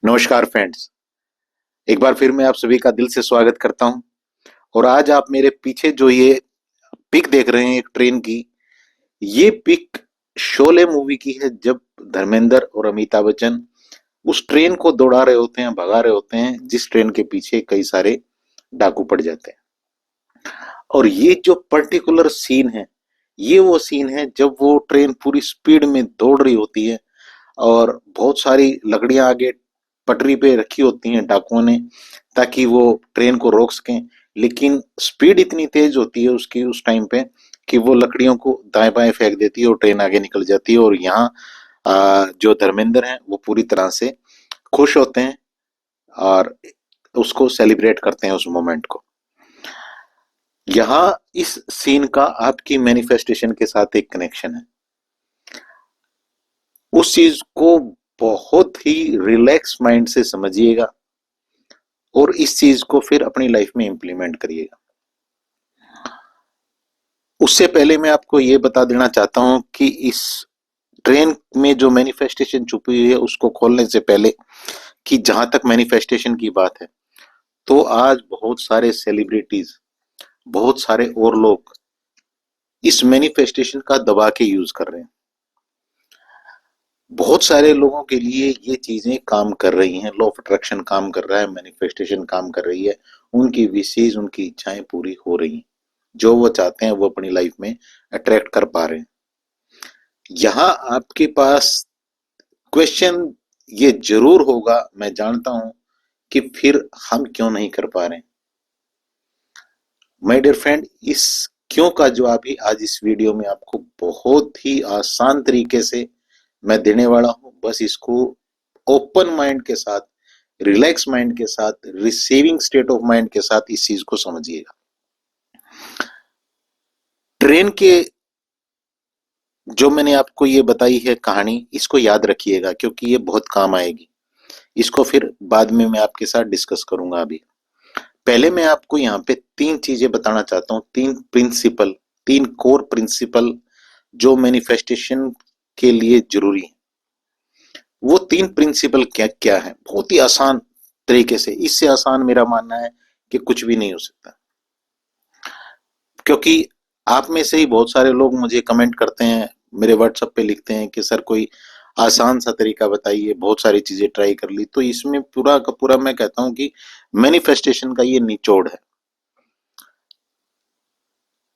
नमस्कार फ्रेंड्स। एक बार फिर मैं आप सभी का दिल से स्वागत करता हूं। और आज आप मेरे पीछे जो ये पिक देख रहे हैं एक ट्रेन की, ये पिक शोले मूवी की है। जब धर्मेंद्र और अमिताभ बच्चन उस ट्रेन को दौड़ा रहे होते हैं, भगा रहे होते हैं, जिस ट्रेन के पीछे कई सारे डाकू पड़ जाते हैं। और ये जो पर्टिकुलर सीन है, ये वो सीन है जब वो ट्रेन पूरी स्पीड में दौड़ रही होती है और बहुत सारी लकड़ियां आगे पटरी पे रखी होती हैं डाकुओं ने, ताकि वो ट्रेन को रोक सकें। लेकिन स्पीड इतनी तेज होती है उसकी उस टाइम पे कि वो लकड़ियों को दाएं बाएं फेंक देती है और ट्रेन आगे निकल जाती है। और यहाँ जो धर्मेंद्र हैं वो पूरी तरह से खुश होते हैं और उसको सेलिब्रेट करते हैं उस मोमेंट को। यहाँ इस सीन का आपकी मैनिफेस्टेशन के साथ एक कनेक्शन है। उस चीज को बहुत ही रिलैक्स माइंड से समझिएगा और इस चीज को फिर अपनी लाइफ में इंप्लीमेंट करिएगा। उससे पहले मैं आपको ये बता देना चाहता हूं कि इस ट्रेन में जो मैनिफेस्टेशन छुपी हुई है उसको खोलने से पहले, कि जहां तक मैनिफेस्टेशन की बात है, तो आज बहुत सारे सेलिब्रिटीज, बहुत सारे और लोग इस मैनिफेस्टेशन का दबा के यूज कर रहे हैं। बहुत सारे लोगों के लिए ये चीजें काम कर रही हैं। लॉ ऑफ अट्रैक्शन काम कर रहा है, मैनिफेस्टेशन काम कर रही है। उनकी विशेष, उनकी इच्छाएं पूरी हो रही हैं। जो वो चाहते हैं वो अपनी लाइफ में अट्रैक्ट कर पा रहे हैं। यहाँ आपके पास क्वेश्चन ये जरूर होगा, मैं जानता हूं, कि फिर हम क्यों नहीं कर पा रहे हैं। माय डियर फ्रेंड, इस क्यों का जवाब ही आज इस वीडियो में आपको बहुत ही आसान तरीके से मैं देने वाला हूं। बस इसको ओपन माइंड के साथ, रिलैक्स माइंड के साथ, रिसीविंग स्टेट ऑफ माइंड के साथ इस चीज को समझिएगा। ट्रेन के जो मैंने आपको ये बताई है कहानी, इसको याद रखिएगा क्योंकि ये बहुत काम आएगी। इसको फिर बाद में मैं आपके साथ डिस्कस करूंगा। अभी पहले मैं आपको यहाँ पे तीन चीजें बताना चाहता हूँ, तीन प्रिंसिपल, तीन कोर प्रिंसिपल जो मैनिफेस्टेशन के लिए जरूरी है। वो तीन प्रिंसिपल क्या क्या है, बहुत ही आसान तरीके से। इससे आसान मेरा मानना है कि कुछ भी नहीं हो सकता। क्योंकि आप में से ही बहुत सारे लोग मुझे कमेंट करते हैं, मेरे व्हाट्सएप पे लिखते हैं कि सर कोई आसान सा तरीका बताइए, बहुत सारी चीजें ट्राई कर ली। तो इसमें पूरा का पूरा मैं कहता हूं कि मैनिफेस्टेशन का ये निचोड़ है।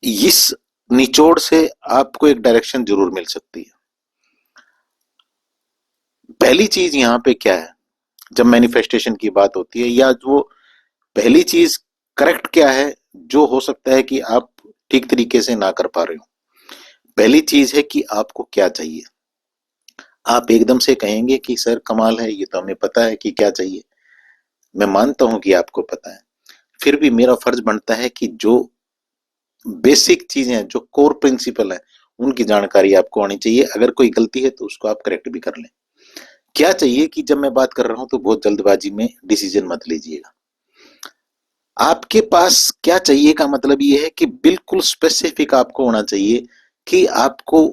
इस निचोड़ से आपको एक डायरेक्शन जरूर मिल सकती है। पहली चीज यहाँ पे क्या है, जब मैनिफेस्टेशन की बात होती है, या जो पहली चीज करेक्ट क्या है, जो हो सकता है कि आप ठीक तरीके से ना कर पा रहे हो। पहली चीज है कि आपको क्या चाहिए। आप एकदम से कहेंगे कि सर कमाल है, ये तो हमें पता है कि क्या चाहिए। मैं मानता हूं कि आपको पता है, फिर भी मेरा फर्ज बनता है कि जो बेसिक चीजें हैं, जो कोर प्रिंसिपल है, उनकी जानकारी आपको आनी चाहिए। अगर कोई गलती है तो उसको आप करेक्ट भी कर लें। क्या चाहिए कि जब मैं बात कर रहा हूं तो बहुत जल्दबाजी में डिसीजन मत लीजिएगा। आपके पास क्या चाहिए का मतलब ये है कि बिल्कुल स्पेसिफिक आपको होना चाहिए कि आपको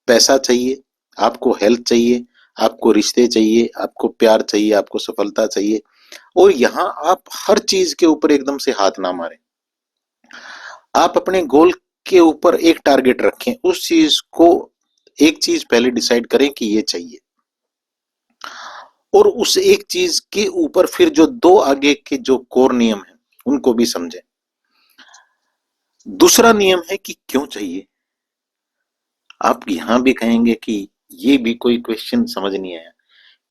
पैसा चाहिए, आपको हेल्थ चाहिए, आपको रिश्ते चाहिए, आपको प्यार चाहिए, आपको सफलता चाहिए। और यहां आप हर चीज के ऊपर एकदम से हाथ ना मारें। आप अपने गोल के ऊपर एक टारगेट रखें, उस चीज को एक चीज पहले डिसाइड करें कि ये चाहिए, और उस एक चीज के ऊपर फिर जो दो आगे के जो कोर नियम है उनको भी समझें। दूसरा नियम है कि क्यों चाहिए। आप यहां भी कहेंगे कि ये भी कोई क्वेश्चन समझ नहीं आया।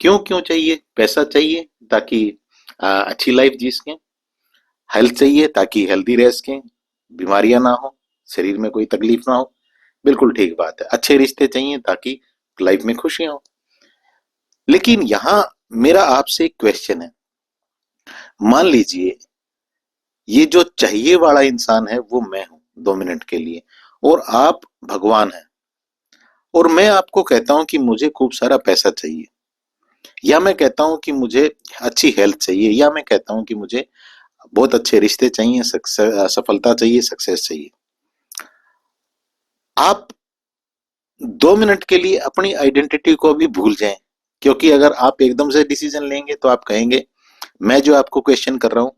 क्यों क्यों चाहिए? पैसा चाहिए ताकि अच्छी लाइफ जी सकें, हेल्थ चाहिए ताकि हेल्दी रह सकें, बीमारियां ना हो, शरीर में कोई तकलीफ ना हो, बिल्कुल ठीक बात है। अच्छे रिश्ते चाहिए ताकि लाइफ में खुशियां हो। लेकिन यहां मेरा आपसे एक क्वेश्चन है। मान लीजिए ये जो चाहिए वाला इंसान है वो मैं हूं 2 मिनट के लिए, और आप भगवान हैं, और मैं आपको कहता हूं कि मुझे खूब सारा पैसा चाहिए, या मैं कहता हूं कि मुझे अच्छी हेल्थ चाहिए, या मैं कहता हूं कि मुझे बहुत अच्छे रिश्ते चाहिए, सफलता चाहिए, सक्सेस चाहिए। आप 2 मिनट के लिए अपनी आइडेंटिटी को भी भूल जाएं क्योंकि अगर आप एकदम से डिसीजन लेंगे तो आप कहेंगे, मैं जो आपको क्वेश्चन कर रहा हूं,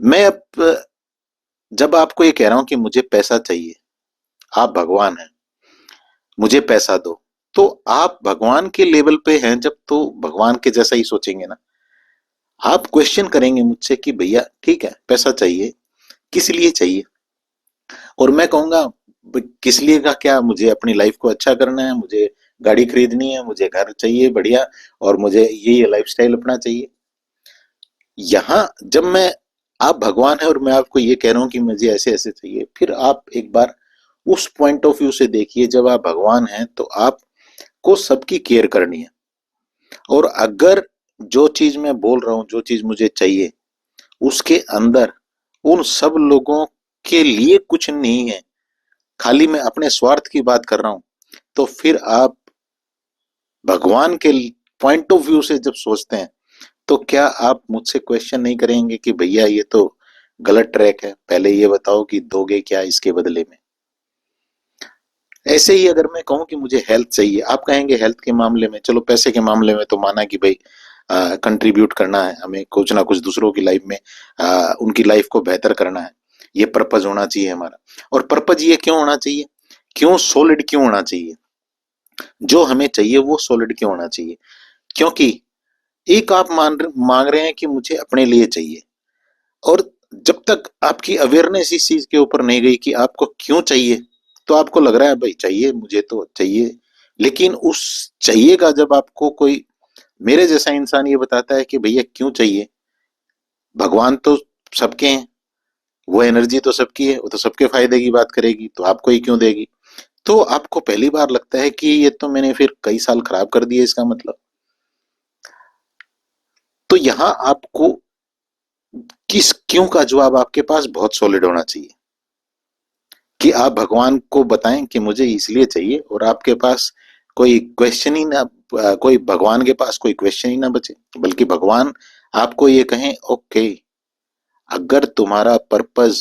मैं अब जब आपको ये कह रहा हूं कि मुझे पैसा चाहिए, आप भगवान हैं, मुझे पैसा दो, तो आप भगवान के लेवल पे हैं जब, तो भगवान के जैसा ही सोचेंगे ना। आप क्वेश्चन करेंगे मुझसे कि भैया ठीक है पैसा चाहिए, किस लिए चाहिए? और मैं कहूंगा, किस लिए का क्या, मुझे अपनी लाइफ को अच्छा करना है, मुझे गाड़ी खरीदनी है, मुझे घर चाहिए बढ़िया, और मुझे ये लाइफस्टाइल अपना चाहिए। यहाँ जब मैं, आप भगवान है और मैं आपको ये कह रहा हूं कि मुझे ऐसे ऐसे चाहिए, फिर आप एक बार उस पॉइंट ऑफ व्यू से देखिए, जब आप भगवान हैं तो आपको सबकी केयर करनी है। और अगर जो चीज मैं बोल रहा हूं, जो चीज मुझे चाहिए, उसके अंदर उन सब लोगों के लिए कुछ नहीं है, खाली मैं अपने स्वार्थ की बात कर रहा हूं, तो फिर आप भगवान के पॉइंट ऑफ व्यू से जब सोचते हैं, तो क्या आप मुझसे क्वेश्चन नहीं करेंगे कि भैया ये तो गलत ट्रैक है, पहले ये बताओ कि दोगे क्या इसके बदले में? ऐसे ही अगर मैं कहूं कि मुझे हेल्थ चाहिए, आप कहेंगे हेल्थ के मामले में, चलो पैसे के मामले में तो माना कि भाई कंट्रीब्यूट करना है हमें कुछ ना कुछ दूसरों की लाइफ में, उनकी लाइफ को बेहतर करना है, ये पर्पज होना चाहिए हमारा। और पर्पज ये क्यों होना चाहिए, क्यों सॉलिड क्यों होना चाहिए? जो हमें चाहिए वो सॉलिड क्यों होना चाहिए? क्योंकि एक आप मांग रहे हैं कि मुझे अपने लिए चाहिए, और जब तक आपकी अवेयरनेस इस चीज के ऊपर नहीं गई कि आपको क्यों चाहिए, तो आपको लग रहा है भाई चाहिए, मुझे तो चाहिए। लेकिन उस चाहिए का जब आपको कोई मेरे जैसा इंसान ये बताता है कि भैया क्यों चाहिए, भगवान तो सबके हैं, वो एनर्जी तो सबकी है, वो तो सबके फायदे की बात करेगी, तो आपको ही क्यों देगी? तो आपको पहली बार लगता है कि ये तो मैंने फिर कई साल खराब कर दिए इसका मतलब। तो यहां आपको किस क्यों का जवाब आपके पास बहुत सॉलिड होना चाहिए, कि आप भगवान को बताएं कि मुझे इसलिए चाहिए, और आपके पास कोई क्वेश्चन ही ना, कोई भगवान के पास कोई क्वेश्चन ही ना बचे, बल्कि भगवान आपको ये कहें, ओके अगर तुम्हारा पर्पस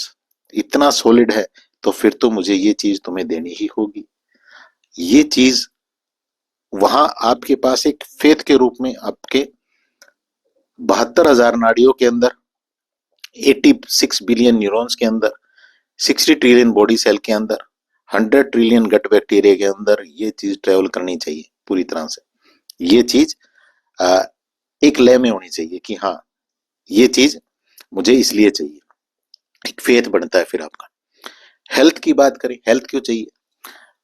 इतना सॉलिड है, तो फिर तो मुझे ये चीज तुम्हें देनी ही होगी। ये चीज वहां आपके पास एक फेथ के रूप में, आपके 72,000 नाड़ियों के अंदर, 86 बिलियन न्यूरॉन्स के अंदर, 60 ट्रिलियन बॉडी सेल के अंदर, 100 ट्रिलियन गट बैक्टीरिया के अंदर ये चीज ट्रेवल करनी चाहिए पूरी तरह से। ये चीज आ, एक लय में होनी चाहिए कि हाँ ये चीज मुझे इसलिए चाहिए, एक फेथ बनता है फिर आपका। हेल्थ की बात करें, हेल्थ क्यों चाहिए?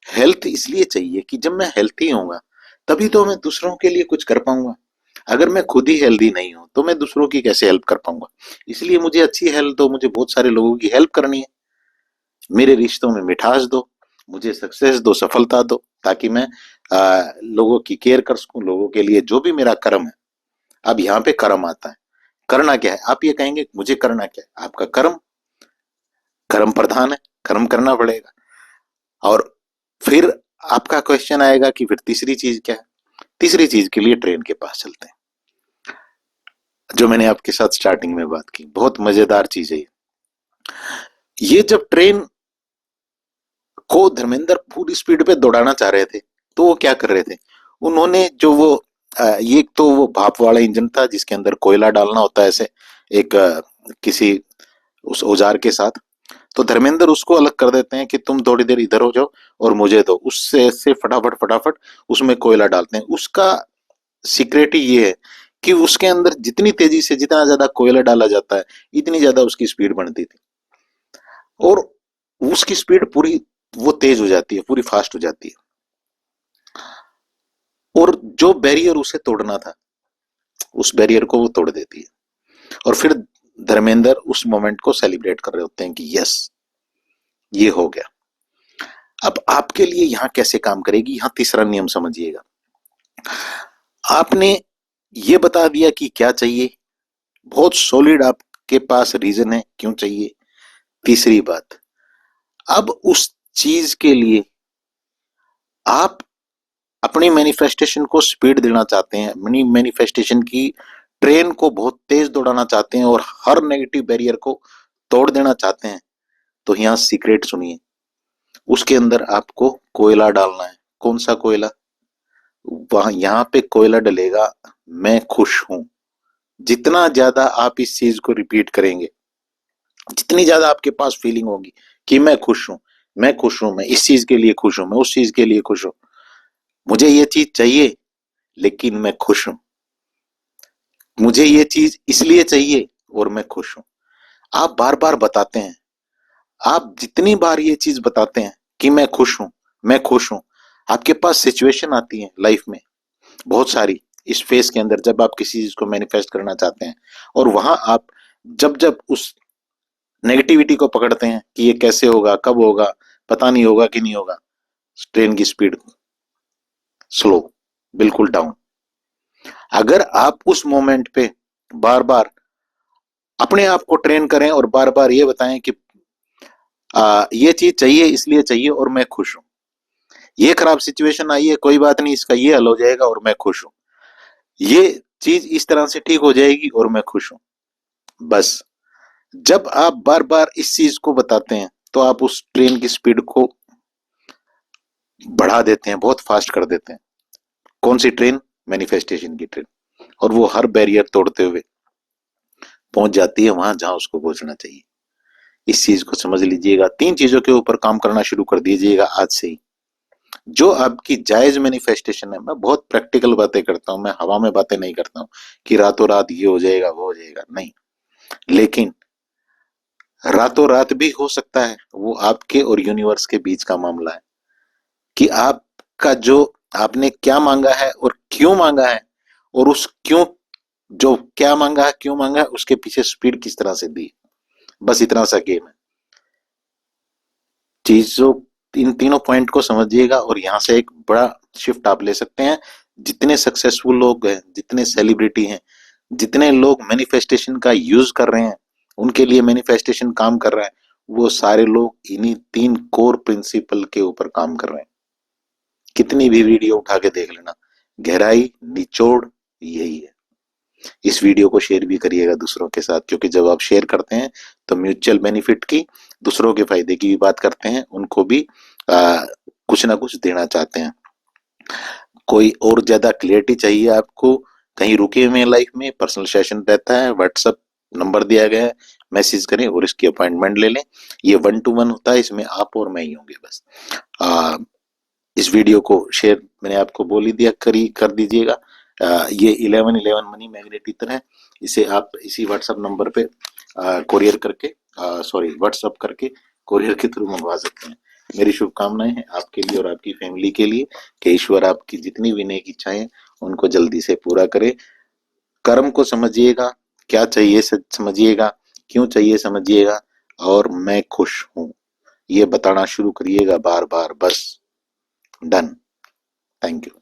हेल्थ इसलिए चाहिए कि जब मैं हेल्थी होऊंगा, तभी तो मैं दूसरों के लिए कुछ कर पाऊंगा। अगर मैं खुद ही हेल्दी नहीं हूं तो मैं दूसरों की कैसे हेल्प कर पाऊंगा? इसलिए मुझे अच्छी हेल्थ दो, मुझे बहुत सारे लोगों की हेल्प करनी है, मेरे रिश्तों में मिठास दो, मुझे सक्सेस दो, सफलता दो, ताकि मैं लोगों की केयर कर सकूं, लोगों के लिए जो भी मेरा कर्म है। अब यहाँ पे कर्म आता है, करना क्या है? आप ये कहेंगे मुझे करना क्या है, आपका कर्म, कर्म प्रधान है, कर्म करना पड़ेगा। और फिर आपका क्वेश्चन आएगा कि फिर तीसरी चीज क्या है? तीसरी चीज के लिए ट्रेन के पास चलते हैं, जो मैंने आपके साथ स्टार्टिंग में बात की, बहुत मजेदार चीज है ये। जब ट्रेन को धर्मेंद्र पूरी स्पीड पे दौड़ाना चाह रहे थे, तो वो क्या कर रहे थे, उन्होंने जो वो ये तो वो भाप वाला इंजन था जिसके अंदर कोयला डालना होता है, ऐसे एक किसी उस औजार के साथ, तो धर्मेंद्र उसको अलग कर देते हैं कि तुम थोड़ी देर इधर हो जाओ और मुझे दो, उससे से फटाफट फटाफट उसमें कोयला डालते हैं। उसका सीक्रेट ही ये है कि उसके अंदर जितनी तेजी से जितना ज्यादा कोयला डाला जाता है, इतनी ज्यादा उसकी स्पीड बढ़ती थी, और उसकी स्पीड पूरी वो तेज हो जाती है, पूरी फास्ट हो जाती है। और जो बैरियर उसे तोड़ना था, उस बैरियर को वो तोड़ देती है। और फिर धर्मेंद्र उस मोमेंट को सेलिब्रेट कर रहे होते हैं कि यस ये हो गया। अब आपके लिए यहां कैसे काम करेगी, यहां तीसरा नियम समझिएगा। आपने ये बता दिया कि क्या चाहिए, बहुत सॉलिड आपके पास रीजन है क्यों चाहिए। तीसरी बात, अब उस चीज के लिए आप अपनी मैनिफेस्टेशन को स्पीड देना चाहते हैं, अपनी मैनिफेस्टेशन की ट्रेन को बहुत तेज दौड़ाना चाहते हैं और हर नेगेटिव बैरियर को तोड़ देना चाहते हैं, तो यहाँ सीक्रेट सुनिए। उसके अंदर आपको कोयला डालना है। कौन सा कोयला? वहां यहाँ पे कोयला डलेगा, मैं खुश हूं। जितना ज्यादा आप इस चीज को रिपीट करेंगे, जितनी ज्यादा आपके पास फीलिंग होगी कि मैं खुश हूं, मैं खुश हूं, मैं इस चीज के लिए खुश हूं, मैं उस चीज के लिए खुश हूं, मुझे ये चीज चाहिए लेकिन मैं खुश हूं, मुझे ये चीज इसलिए चाहिए और मैं खुश हूं। आप बार बार बताते हैं, आप जितनी बार ये चीज बताते हैं कि मैं खुश हूं, मैं खुश हूं, आपके पास सिचुएशन आती है लाइफ में बहुत सारी, इस फेज के अंदर जब आप किसी चीज को मैनिफेस्ट करना चाहते हैं, और वहां आप जब जब उस नेगेटिविटी को पकड़ते हैं कि ये कैसे होगा, कब होगा, पता नहीं होगा कि नहीं होगा, ट्रेन की स्पीड स्लो, बिल्कुल डाउन। अगर आप उस मोमेंट पे बार बार अपने आप को ट्रेन करें और बार बार ये बताएं कि ये चीज चाहिए इसलिए चाहिए और मैं खुश हूं, ये खराब सिचुएशन आई है, कोई बात नहीं, इसका ये हल हो जाएगा और मैं खुश हूं, ये चीज इस तरह से ठीक हो जाएगी और मैं खुश हूं। बस जब आप बार बार इस चीज को बताते हैं तो आप उस ट्रेन की स्पीड को बढ़ा देते हैं, बहुत फास्ट कर देते हैं। कौन सी ट्रेन? मैनिफेस्टेशन की ट्रेन। और वो हर बैरियर तोड़ते हुए पहुंच जाती है वहां जहां उसको पहुंचना चाहिए। इस चीज को समझ लीजिएगा, 3 चीजों के ऊपर काम करना शुरू कर दीजिएगा आज से ही। जो आपकी जायज मैनिफेस्टेशन है, मैं बहुत प्रैक्टिकल बातें करता हूं, मैं हवा में बातें नहीं करता हूं कि रातों रात ये हो जाएगा वो हो जाएगा, नहीं। लेकिन रातों रात भी हो सकता है, वो आपके और यूनिवर्स के बीच का मामला है कि आपका जो आपने क्या मांगा है और क्यों मांगा है, और उस क्यों, जो क्या मांगा है क्यों मांगा है, उसके पीछे स्पीड किस तरह से दी। बस इतना सा गेम है। चीजों, इन तीनों पॉइंट को समझिएगा और यहाँ से एक बड़ा शिफ्ट आप ले सकते हैं। जितने सक्सेसफुल लोग हैं, जितने सेलिब्रिटी हैं, जितने लोग मैनिफेस्टेशन का यूज कर रहे हैं, उनके लिए मैनिफेस्टेशन काम कर रहा है, वो सारे लोग इन्हीं 3 कोर प्रिंसिपल के ऊपर काम कर रहे हैं। कितनी भी वीडियो उठा के देख लेना, गहराई निचोड़ यही है। इस वीडियो को शेयर भी करिएगा दूसरों के साथ, क्योंकि जब आप शेयर करते हैं तो म्यूचुअल बेनिफिट की, दूसरों के फायदे की भी बात करते हैं, उनको भी कुछ ना कुछ देना चाहते हैं। कोई और ज्यादा क्लियरिटी चाहिए आपको, कहीं रुके हुए लाइफ में, पर्सनल सेशन रहता है, व्हाट्सएप नंबर दिया गया है, मैसेज करें और इसकी अपॉइंटमेंट ले लें। ये 1 to 1 होता है, इसमें आप और मैं ही होंगे बस। इस वीडियो को शेयर मैंने आपको बोल ही दिया, कर दीजिएगा। ये 1111 मनी मैग्नेट इतर है, इसे आप इसी व्हाट्सएप नंबर पे कोरियर करके, सॉरी व्हाट्सएप करके कोरियर के थ्रू मंगवा सकते हैं। मेरी शुभकामनाएं हैं आपके लिए और आपकी फैमिली के लिए कि ईश्वर आपकी जितनी भी नेक इच्छाएं उनको जल्दी से पूरा करे। कर्म को समझिएगा, क्या चाहिए समझिएगा, क्यों चाहिए समझिएगा, और मैं खुश हूं ये बताना शुरू करिएगा बार बार, बस। डन। Thank you.